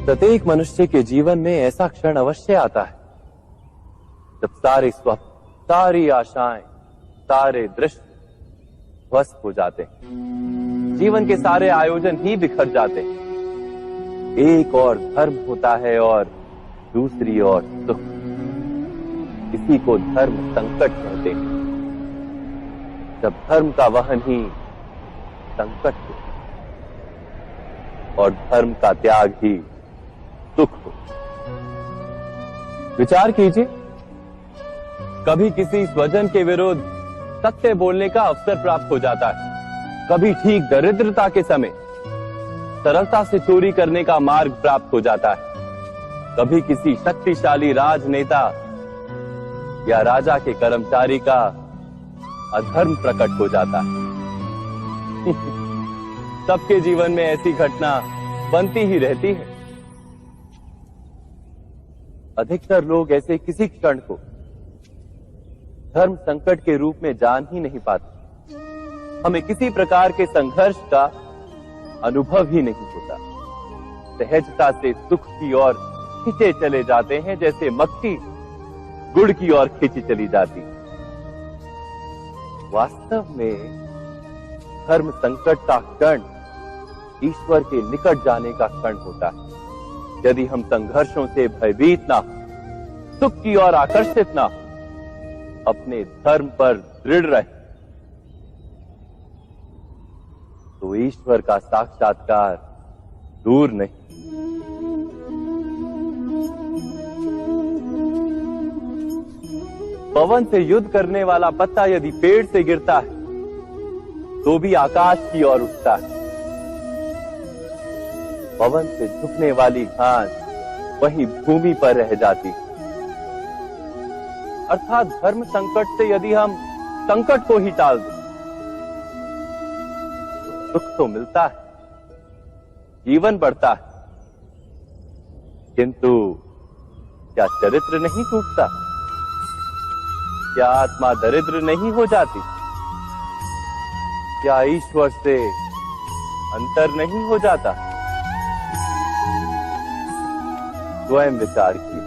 प्रत्येक मनुष्य के जीवन में ऐसा क्षण अवश्य आता है जब सारे स्वप्न, सारी आशाएं, सारे दृश्य ध्वस्त हो जाते हैं। जीवन के सारे आयोजन ही बिखर जाते हैं। एक और धर्म होता है और दूसरी ओर सुख। इसी को धर्म संकट कहते हैं। जब धर्म का वहन ही संकट हो और धर्म का त्याग ही सुख हो। विचार कीजिए, कभी किसी स्वजन के विरुद्ध सत्य बोलने का अवसर प्राप्त हो जाता है, कभी ठीक दरिद्रता के समय सरलता से चोरी करने का मार्ग प्राप्त हो जाता है, कभी किसी शक्तिशाली राजनेता या राजा के कर्मचारी का अधर्म प्रकट हो जाता है। सबके जीवन में ऐसी घटना बनती ही रहती है। अधिकतर लोग ऐसे किसी क्षण को धर्म संकट के रूप में जान ही नहीं पाते। हमें किसी प्रकार के संघर्ष का अनुभव ही नहीं होता। सहजता से सुख की ओर खींचे चले जाते हैं, जैसे मक्खी गुड़ की ओर खींची चली जाती। वास्तव में धर्म संकट का क्षण ईश्वर के निकट जाने का क्षण होता है। यदि हम संघर्षों से भयभीत ना हो, सुख की ओर आकर्षित ना हो, अपने धर्म पर दृढ़ रहे, तो ईश्वर का साक्षात्कार दूर नहीं। पवन से युद्ध करने वाला पत्ता यदि पेड़ से गिरता है तो भी आकाश की ओर उठता है। पवन से झुकने वाली घास वहीं भूमि पर रह जाती। अर्थात धर्म संकट से यदि हम संकट को ही टाल दें तो सुख तो मिलता है, जीवन बढ़ता है, किंतु क्या चरित्र नहीं टूटता? क्या आत्मा दरिद्र नहीं हो जाती? क्या ईश्वर से अंतर नहीं हो जाता? स्वयं विचार कीजिए।